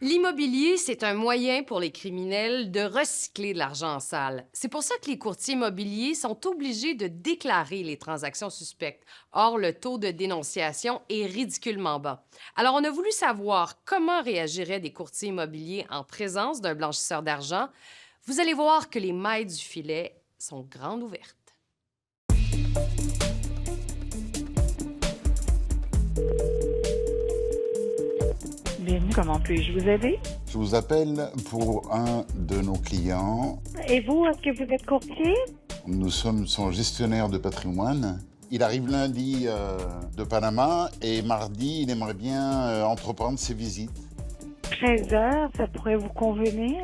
L'immobilier, c'est un moyen pour les criminels de recycler de l'argent sale. C'est pour ça que les courtiers immobiliers sont obligés de déclarer les transactions suspectes. Or, le taux de dénonciation est ridiculement bas. Alors, on a voulu savoir comment réagiraient des courtiers immobiliers en présence d'un blanchisseur d'argent. Vous allez voir que les mailles du filet sont grandes ouvertes. Bienvenue, comment puis-je vous aider? Je vous appelle pour un de nos clients. Et vous, est-ce que vous êtes courtier? Nous sommes son gestionnaire de patrimoine. Il arrive lundi de Panama et mardi, il aimerait bien entreprendre ses visites. 13 heures, ça pourrait vous convenir?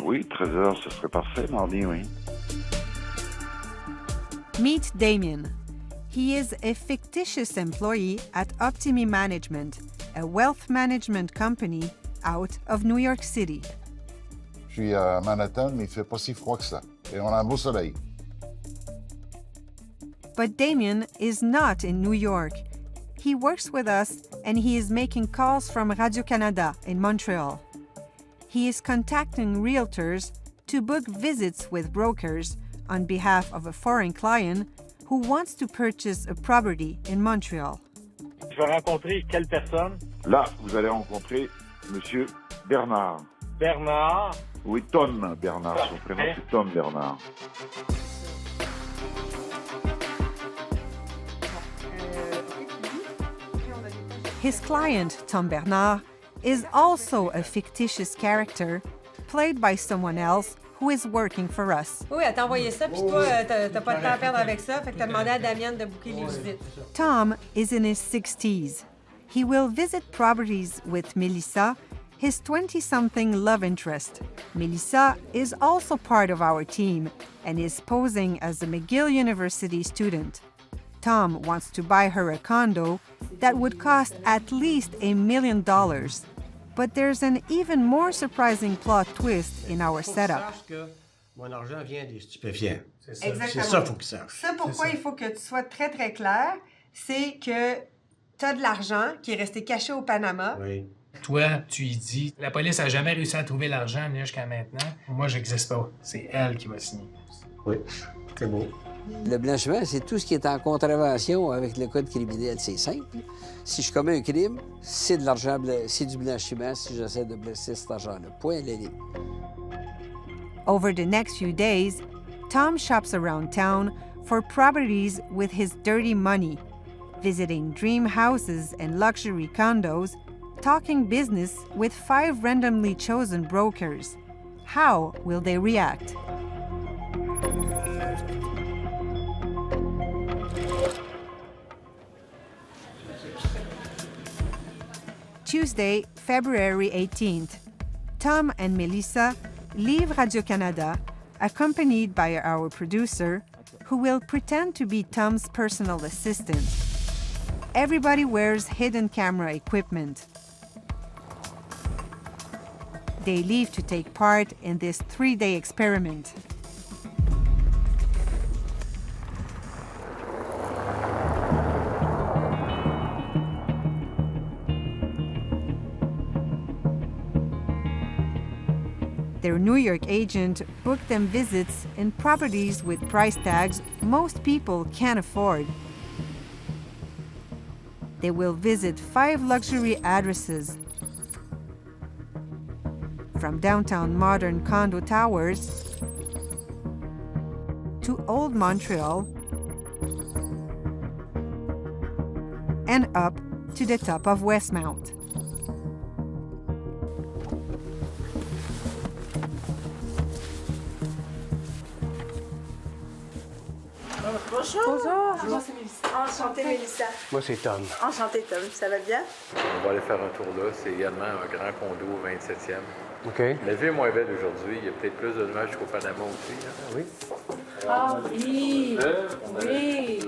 Oui, 13 heures, ce serait parfait, mardi, oui. Meet Damien. He is a fictitious employee at Optimi Management, a wealth management company out of New York City. Je suis à Manhattan, mais il ne fait pas si froid que ça. Et on a un beau soleil. But Damien is not in New York. He works with us and he is making calls from Radio-Canada in Montreal. He is contacting realtors to book visits with brokers on behalf of a foreign client who wants to purchase a property in Montreal. Je vais rencontrer quelle personne? Là, vous allez rencontrer Monsieur Bernard. Bernard. Oui, Tom Bernard. Son prénom, c'est Tom Bernard. His client, Tom Bernard, is also a fictitious character played by someone else who is working for us. Oui, elle t'a envoyé ça, puis toi, t'as pas de temps à perdre avec ça, fait que t'as demandé à Damien de booker les visites. Tom is in his 60s. He will visit properties with Melissa, his 20-something love interest. Melissa is also part of our team and is posing as a McGill University student. Tom wants to buy her a condo that would cost at least $1 million. But there's an even more surprising plot twist in our setup. Mon argent vient des stupéfiants. C'est ça. Exactement. C'est ça qu'il faut qu'ils sachent. Ça, pourquoi il faut que tu sois très, très clair, c'est que t'as de l'argent qui est resté caché au Panama. Oui. Toi, tu y dis, la police a jamais réussi à trouver l'argent jusqu'à maintenant. Moi, j'existe pas. C'est elle qui va signer. Oui, c'est beau. Le blanchiment, c'est tout ce qui est en contravention avec le code criminel. C'est simple. Si je commets un crime, c'est de l'argent, c'est du blanchiment si j'essaie de blesser cet argent-là. Point à la ligne. Over the next few days, Tom shops around town for properties with his dirty money, visiting dream houses and luxury condos, talking business with 5 randomly chosen brokers. How will they react? Tuesday, February 18th. Tom and Melissa leave Radio-Canada, accompanied by our producer, who will pretend to be Tom's personal assistant. Everybody wears hidden camera equipment. They leave to take part in this 3-day experiment. Their New York agent booked them visits in properties with price tags most people can't afford. They will visit 5 luxury addresses, from downtown modern condo towers to old Montreal and up to the top of Westmount. Bonjour. Bonjour. Bonjour, c'est Mélissa. Enchantée, Mélissa. Moi, c'est Tom. Enchantée, Tom. Ça va bien? On va aller faire un tour là. C'est également un grand condo au 27e. OK. La vue est moins belle aujourd'hui. Il y a peut-être plus de nuages qu'au Panama aussi. Hein? Oui. Ah oui! Oui!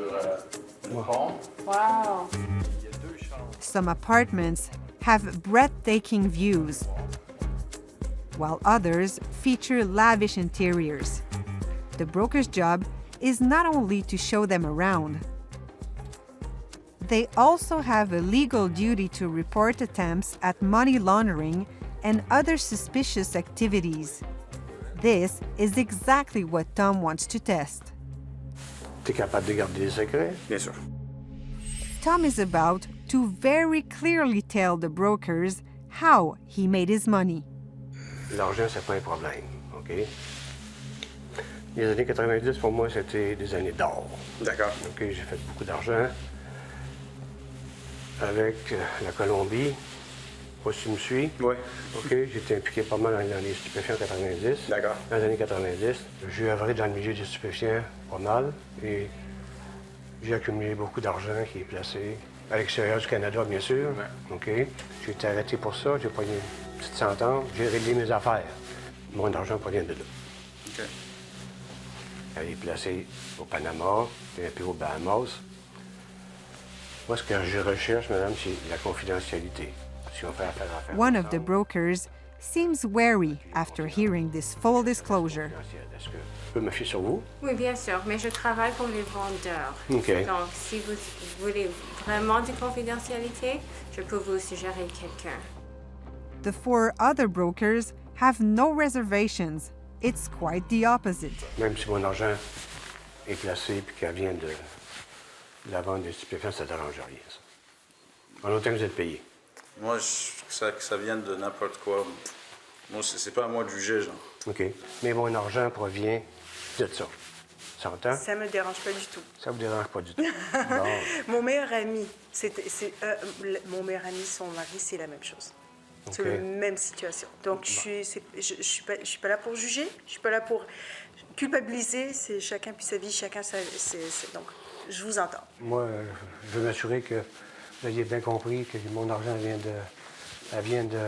Wow. Il y a 2 chambres. Some apartments have breathtaking views, while others feature lavish interiors. The broker's job is not only to show them around. They also have a legal duty to report attempts at money laundering and other suspicious activities. This is exactly what Tom wants to test. T'es capable de garder des secrets? Bien sûr. Tom is about to very clearly tell the brokers how he made his money. L'argent, c'est pas un problème, OK? Les années 90, pour moi, c'était des années d'or. D'accord. OK, j'ai fait beaucoup d'argent avec la Colombie. Pas si tu me suis. Oui. OK, j'étais impliqué pas mal dans les stupéfiants en 90. D'accord. Dans les années 90, j'ai œuvré dans le milieu des stupéfiants pas mal et j'ai accumulé beaucoup d'argent qui est placé à l'extérieur du Canada, bien sûr. Ouais. OK. J'ai été arrêté pour ça, j'ai pris une petite sentence, j'ai réglé mes affaires. Mon argent provient de là. OK. Elle est placée au Panama et un peu aux Bahamas. Moi, ce que je recherche, madame, c'est la confidentialité. Si on fait affaire One of the brokers seems wary after hearing this full disclosure. Est-ce que je peux me fier sur vous? Oui, bien sûr, mais je travaille pour les vendeurs. OK. Donc, si vous voulez vraiment de confidentialité, je peux vous suggérer quelqu'un. The 4 other brokers have no reservations. It's quite the opposite. Même si mon argent est placé et qu'elle vient de la vente des stupéfiants, ça ne dérange rien, ça. En autant que vous êtes payé. Moi, que ça vienne de n'importe quoi. Moi, c'est pas à moi de juger, genre. OK. Mais mon argent provient de ça. Ça entend? Ça me dérange pas du tout. Ça vous dérange pas du tout. Bon. Mon meilleur ami, mon meilleur ami, son mari, c'est la même chose. C'est OK. la même situation. Donc, je suis pas là pour juger, je suis pas là pour culpabiliser. C'est chacun puis sa vie, chacun sa... Donc, je vous entends. Moi, je veux m'assurer que vous ayez bien compris que mon argent vient de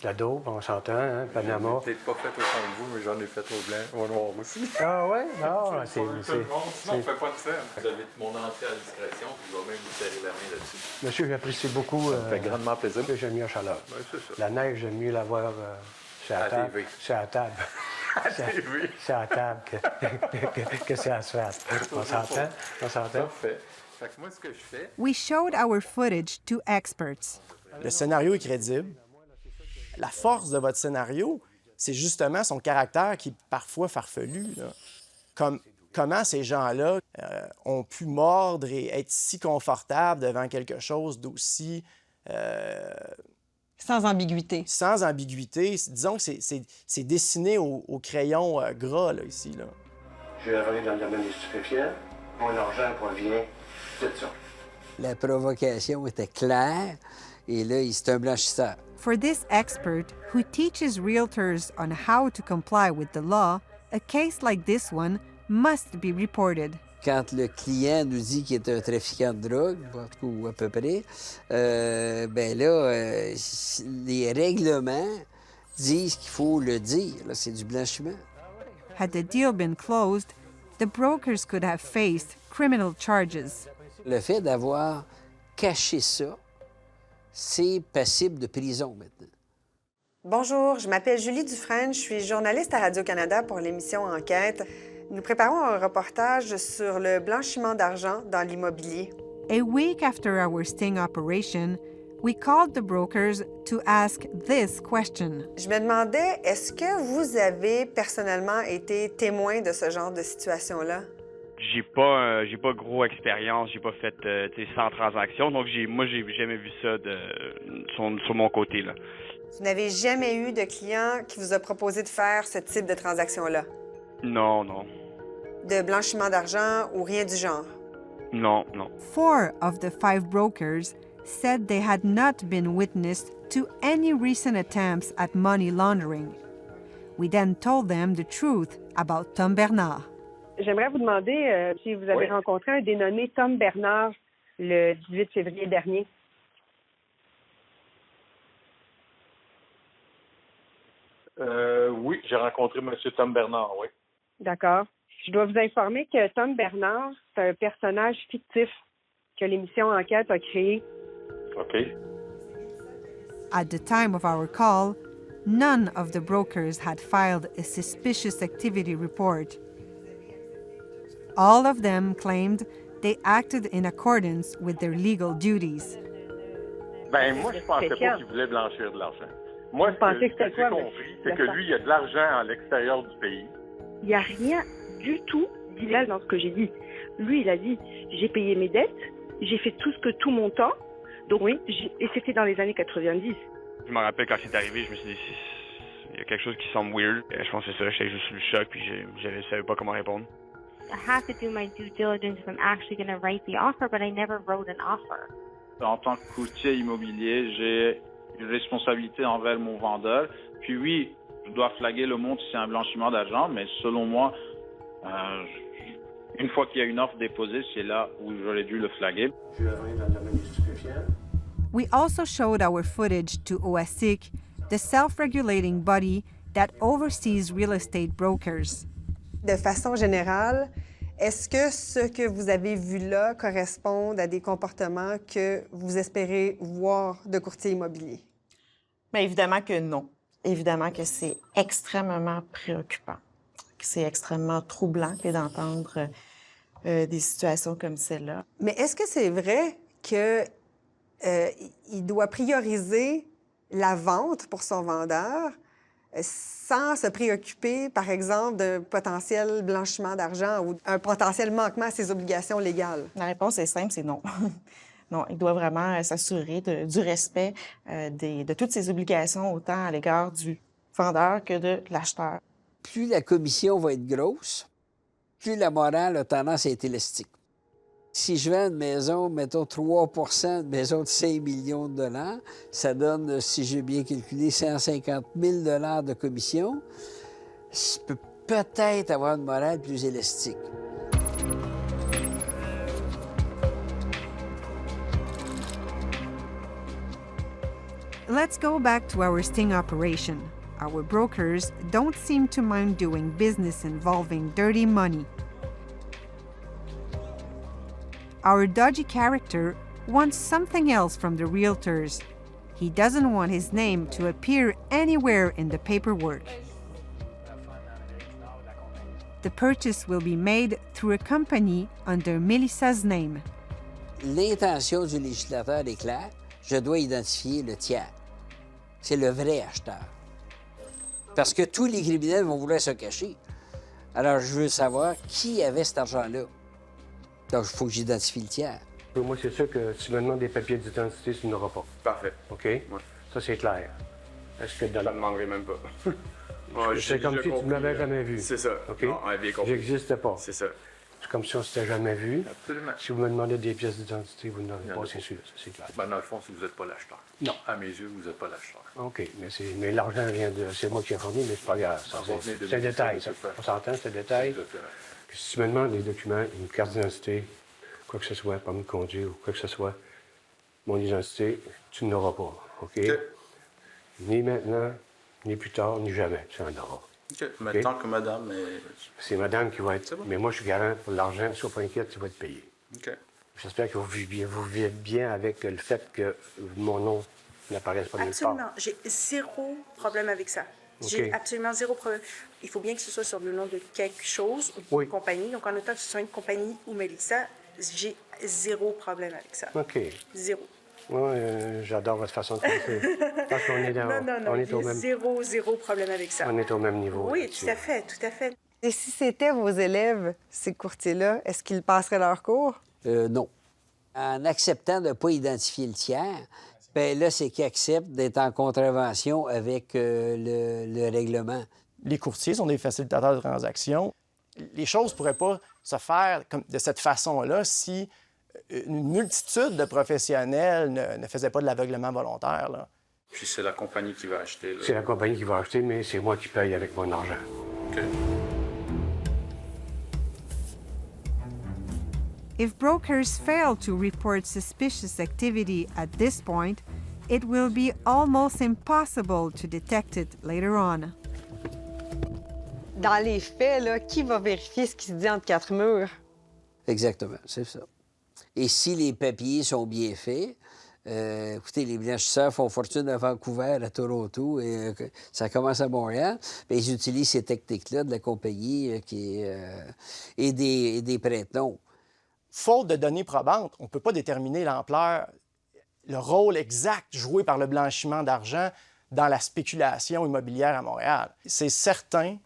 la dope, on s'entend, hein, Panama. Peut-être pas fait au fond de vous, mais j'en ai fait au blanc, au noir aussi. Ah ouais? Non, c'est... Sinon, on fait pas de scène. Vous avez mon entrée à la discrétion, puis je vais même vous serrer la main là-dessus. Monsieur, j'apprécie beaucoup. Ça me fait grandement plaisir. J'aime mieux la chaleur. Oui, c'est ça. La neige, j'aime mieux l'avoir sur la table. TV. Sur la table. Sur la table que sur l'asphalte. On s'entend? On s'entend? Parfait. Fait que moi, ce que je fais... We showed our footage to experts. Le scénario est crédible. La force de votre scénario, c'est justement son caractère qui est parfois farfelu. Là. Comment ces gens-là ont pu mordre et être si confortables devant quelque chose d'aussi... Sans ambiguïté. Sans ambiguïté. Disons que c'est dessiné au crayon gras, là, ici. Là. Je vais revenir dans le domaine des stupéfiants. Mon argent provient de ça. La provocation était claire et là, c'est un blanchisseur. For this expert who teaches realtors on how to comply with the law, a case like this one must be reported. Quand le client nous dit qu'il est un trafiquant de drogue, en tout cas, ou à peu près, ben là, les règlements disent qu'il faut le dire. Là, c'est du blanchiment. Had the deal been closed, the brokers could have faced criminal charges. Le fait d'avoir caché ça, c'est passible de prison maintenant. Bonjour, je m'appelle Julie Dufresne, je suis journaliste à Radio-Canada pour l'émission Enquête. Nous préparons un reportage sur le blanchiment d'argent dans l'immobilier. A week after our sting operation, we called the brokers to ask this question. Je me demandais, est-ce que vous avez personnellement été témoin de ce genre de situation-là? J'ai pas gros expérience, j'ai pas fait 100 transactions, donc moi j'ai jamais vu ça sur mon côté là. Vous n'avez jamais eu de client qui vous a proposé de faire ce type de transaction-là? Non. De blanchiment d'argent ou rien du genre? Non. 4 of the 5 brokers said they had not been witness to any recent attempts at money laundering. We then told them the truth about Tom Bernard. J'aimerais vous demander si vous avez rencontré un dénommé Tom Bernard le 18 février dernier. Oui, j'ai rencontré M. Tom Bernard, oui. D'accord. Je dois vous informer que Tom Bernard, c'est un personnage fictif que l'émission Enquête a créé. OK. At the time of our call, none of the brokers had filed a suspicious activity report. All of them claimed they acted in accordance with their legal duties. Ben moi, je pensais pas qu'il voulait blanchir de l'argent. Moi, Vous pensez que c'était j'ai quoi, compris, c'est que lui, il y a de l'argent à l'extérieur du pays. Il n'y a rien du tout d'illégal dans ce que j'ai dit. Lui, il a dit, j'ai payé mes dettes, j'ai fait tout ce que tout mon temps, donc oui, et c'était dans les années 90. Je me rappelle quand c'est arrivé, je me suis dit, il y a quelque chose qui semble weird. Je pense que c'est ça, j'étais juste sous le choc, puis je savais pas comment répondre. I have to do my due diligence if I'm actually going to write the offer, but I never wrote an offer. En tant que courtier immobilier, j'ai une responsabilité envers mon vendeur. Puis oui, je dois flaguer le montant si c'est un blanchiment d'argent, mais selon moi, une fois qu'il y a une offre déposée, c'est là où j'aurais dû le flaguer. We also showed our footage to OASIC, the self-regulating body that oversees real estate brokers. De façon générale, est-ce que ce que vous avez vu là correspond à des comportements que vous espérez voir de courtier immobilier? Bien, évidemment que non. Évidemment que c'est extrêmement préoccupant. C'est extrêmement troublant que d'entendre des situations comme celle-là. Mais est-ce que c'est vrai qu'il doit prioriser la vente pour son vendeur sans se préoccuper, par exemple, d'un potentiel blanchiment d'argent ou un potentiel manquement à ses obligations légales? La réponse est simple, c'est non. Non, il doit vraiment s'assurer du respect de toutes ses obligations, autant à l'égard du vendeur que de l'acheteur. Plus la commission va être grosse, plus la morale a tendance à être élastique. Si je vends une maison, mettons 3 % une maison de 5 millions de dollars, ça donne, si j'ai bien calculé, 150 000 $ de commission. Je peux peut-être avoir une morale plus élastique. Let's go back to our sting operation. Our brokers don't seem to mind doing business involving dirty money. Our dodgy character wants something else from the realtors. He doesn't want his name to appear anywhere in the paperwork. The purchase will be made through a company under Melissa's name. L'intention du législateur est claire. Je dois identifier le tiers. C'est le vrai acheteur. Parce que tous les criminels vont vouloir se cacher. Alors, je veux savoir qui avait cet argent-là. Donc, il faut que j'identifie le tiers. Moi, c'est sûr que si tu me demandes des papiers d'identité, tu n'auras pas. Parfait. OK? Ouais. Ça, c'est clair. Est-ce que Je ne demanderai même pas. C'est comme si tu ne m'avais jamais vu. C'est ça. OK? Non, bien compris. J'existe pas. C'est ça. C'est comme si on ne s'était jamais vu. Absolument. Si vous me demandez des pièces d'identité, vous n'en avez pas, c'est sûr. Ça, c'est clair. Ben, dans le fond, si vous n'êtes pas l'acheteur. Non. À mes yeux, vous n'êtes pas l'acheteur. OK. Mais l'argent vient de... C'est moi qui ai fourni, mais c'est pas grave. C'est un détail, ça. On s'entend, c'est un détail. Si tu me demandes des documents, une carte d'identité, quoi que ce soit, permis de conduire ou quoi que ce soit, mon identité, tu n'auras pas. OK? Ni maintenant, ni plus tard, ni jamais. Tu en auras. OK. Maintenant que madame est... C'est madame qui va être... Bon. Mais moi, je suis garant pour l'argent. Sois pas inquiète, tu vas être payé. OK. J'espère que vous vivez bien avec le fait que mon nom n'apparaisse pas nulle part. Absolument. J'ai zéro problème avec ça. J'ai absolument zéro problème. Il faut bien que ce soit sur le nom de quelque chose ou d'une compagnie. Donc, en autant que ce soit une compagnie ou Mélissa, j'ai zéro problème avec ça. OK. Zéro. Oui, j'adore votre façon de penser. Parce qu'on est dans... Non, on est au même... zéro problème avec ça. On est au même niveau. Oui, tout à fait, tout à fait. Et si c'était vos élèves, ces courtiers-là, est-ce qu'ils passeraient leur cours? Non. En acceptant de ne pas identifier le tiers, bien là, c'est qu'ils acceptent d'être en contravention avec le règlement. Les courtiers sont des facilitateurs de transactions. Les choses ne pourraient pas se faire de cette façon-là si une multitude de professionnels ne faisaient pas de l'aveuglement volontaire. Là. Puis c'est la compagnie qui va acheter. Là. C'est la compagnie qui va acheter, mais c'est moi qui paye avec mon argent. OK. If brokers fail to report suspicious activity at this point, it will be almost impossible to detect it later on. Dans les faits, là, qui va vérifier ce qui se dit entre quatre murs? Exactement, c'est ça. Et si les papiers sont bien faits, écoutez, les blanchisseurs font fortune à Vancouver, à Toronto, et ça commence à Montréal. Bien, ils utilisent ces techniques-là de la compagnie et des prête-noms. Faute de données probantes, on ne peut pas déterminer l'ampleur, le rôle exact joué par le blanchiment d'argent dans la spéculation immobilière à Montréal. C'est certain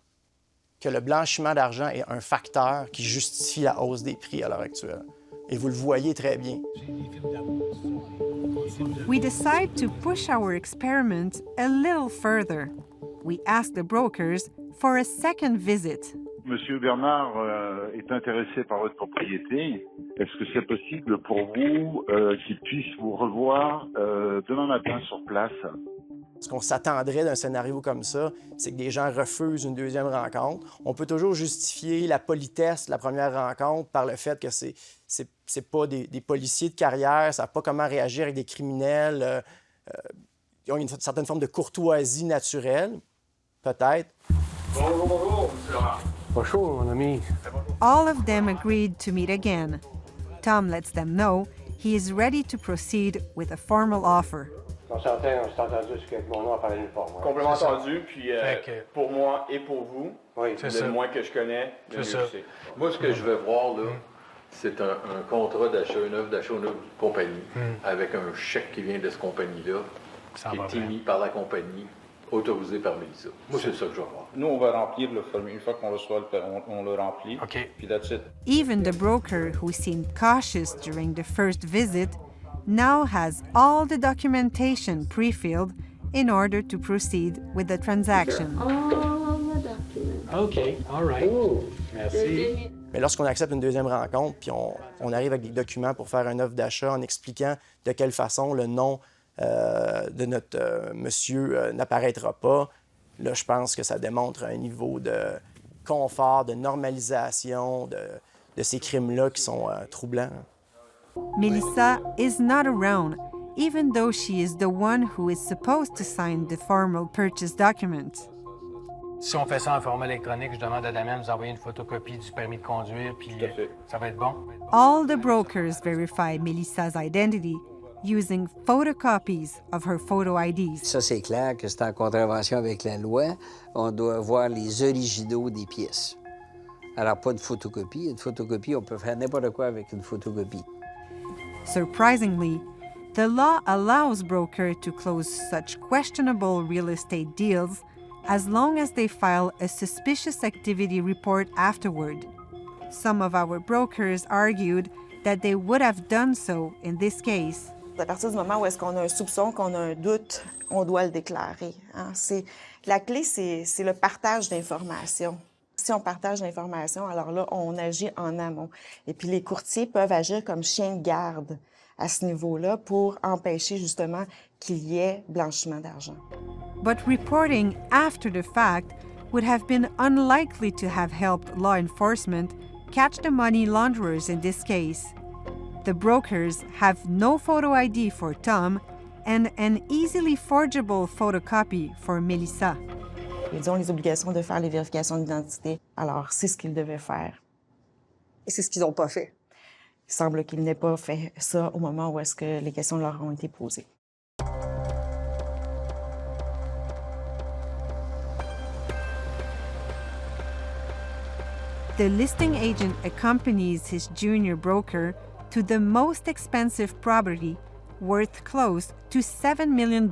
que le blanchiment d'argent est un facteur qui justifie la hausse des prix à l'heure actuelle. Et vous le voyez très bien. We decide to push our experiment a little further. We ask the brokers for a second visit. Monsieur Bernard est intéressé par votre propriété. Est-ce que c'est possible pour vous qu'il puisse vous revoir demain matin sur place? Ce qu'on s'attendrait d'un scénario comme ça, c'est que des gens refusent une deuxième rencontre. On peut toujours justifier la politesse de la première rencontre par le fait que c'est pas des policiers de carrière, ils savent pas comment réagir avec des criminels. Ils ont une certaine forme de courtoisie naturelle, peut-être. Bonjour, M. Laurent. Pas chaud, mon ami. All of them agreed to meet again. Tom lets them know he is ready to proceed with a formal offer. On s'est entendu sur mon nom à parler d'une forme. Complètement entendu, puis pour moi et pour vous, le moins que je connais, le mieux c'est. Moi, ce que je veux voir, là, c'est un contrat d'achat, une offre d'achat d'une compagnie, avec un chèque qui vient de cette compagnie-là, qui est émis par la compagnie, autorisé par Mélissa. Moi, c'est ça que je veux voir. Nous, on va remplir le formulaire. Une fois qu'on reçoit on le remplit. OK. Puis that's it. Even the broker, who seemed cautious during the first visit, now has all the documentation pre-filled in order to proceed with the transaction. OK, all right. Merci. Mais lorsqu'on accepte une deuxième rencontre, puis on arrive avec des documents pour faire une offre d'achat en expliquant de quelle façon le nom de notre monsieur n'apparaîtra pas, là, je pense que ça démontre un niveau de confort, de normalisation de ces crimes-là qui sont troublants. Melissa is not around, even though she is the one who is supposed to sign the formal purchase document. Si on fait ça en format électronique, je demande à Damien de nous envoyer une photocopie du permis de conduire, puis ça va être bon. All the brokers verify Melissa's identity using photocopies of her photo IDs. Ça, c'est clair que c'est en contravention avec la loi. On doit voir les originaux des pièces. Alors, pas de photocopie. Une photocopie, on peut faire n'importe quoi avec une photocopie. Surprisingly, the law allows brokers to close such questionable real estate deals as long as they file a suspicious activity report afterward. Some of our brokers argued that they would have done so in this case. À partir du moment où est-ce qu'on a un soupçon, qu'on a un doute, on doit le déclarer. Hein? La clé, c'est le partage d'informations. Si on partage l'information, alors là, on agit en amont. Et puis les courtiers peuvent agir comme chiens de garde à ce niveau-là pour empêcher justement qu'il y ait blanchiment d'argent. But reporting after the fact would have been unlikely to have helped law enforcement catch the money launderers in this case. The brokers have no photo ID for Tom and an easily forgeable photocopy for Melissa. Ils ont les obligations de faire les vérifications d'identité. Alors, c'est ce qu'ils devaient faire. Et c'est ce qu'ils n'ont pas fait. Il semble qu'ils n'aient pas fait ça au moment où est-ce que les questions leur ont été posées. The listing agent accompanies his junior broker to the most expensive property, worth close to $7 million.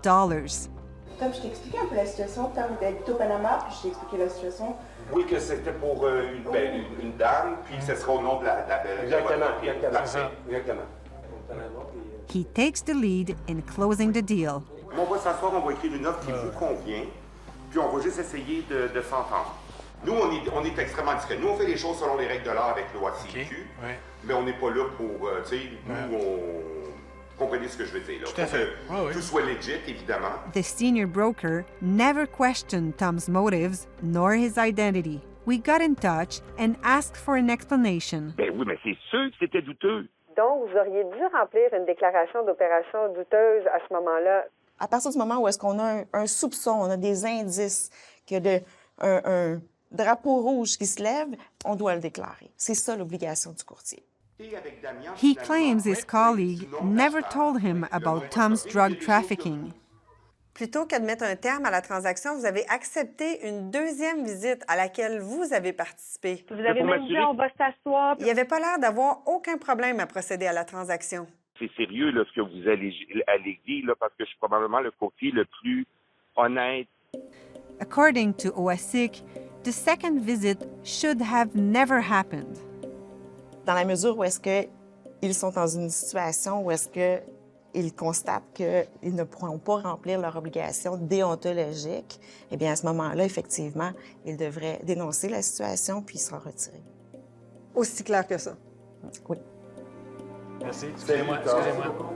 Tom, je t'ai expliqué un peu la situation. Tom, t'habites au Panama, puis je t'ai expliqué la situation. Oui, que c'était pour une dame, puis que ce sera au nom de la Exactement. He takes the lead in closing the deal. On va s'asseoir, on va écrire une offre qui vous convient, puis on va juste essayer de s'entendre. Nous, on est extrêmement discret. Nous, on fait les choses selon les règles de l'art avec loi CQ, mais on n'est pas là pour, vous comprenez ce que je veux dire, là. Tout à fait. Tout soit legit, évidemment. The senior broker never questioned Tom's motives nor his identity. We got in touch and asked for an explanation. Ben oui, mais c'est sûr que c'était douteux. Donc, vous auriez dû remplir une déclaration d'opération douteuse à ce moment-là. À partir du moment où est-ce qu'on a un soupçon, on a des indices qu'il y a un drapeau rouge qui se lève, on doit le déclarer. C'est ça l'obligation du courtier. He claims his colleague never told him about Tom's drug trafficking. Plutôt que de mettre un terme à la transaction, vous avez accepté une deuxième visite à laquelle vous avez participé. Vous avez même dit on va s'asseoir. Il n'y avait pas l'air d'avoir aucun problème à procéder à la transaction. C'est sérieux là, ce que vous allez dire, là, parce que je suis probablement le courtier le plus honnête. According to OASIC, the second visit should have never happened. Dans la mesure où est-ce qu'ils sont dans une situation où est-ce qu'ils constatent qu'ils ne pourront pas remplir leur obligation déontologique, eh bien, à ce moment-là, effectivement, ils devraient dénoncer la situation puis s'en retirer. Aussi clair que ça. Oui. Merci. Excusez-moi.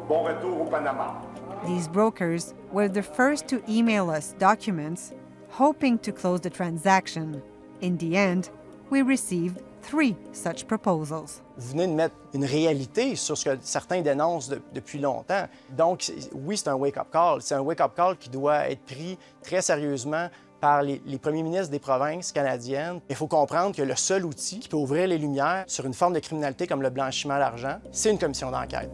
Bon retour au Panama. These brokers were the first to email us documents, hoping to close the transaction. In the end, we received 3 such proposals. Vous venez de mettre une réalité sur ce que certains dénoncent depuis longtemps. Donc, oui, c'est un wake-up call. C'est un wake-up call qui doit être pris très sérieusement par les premiers ministres des provinces canadiennes. Il faut comprendre que le seul outil qui peut ouvrir les lumières sur une forme de criminalité comme le blanchiment d'argent, c'est une commission d'enquête.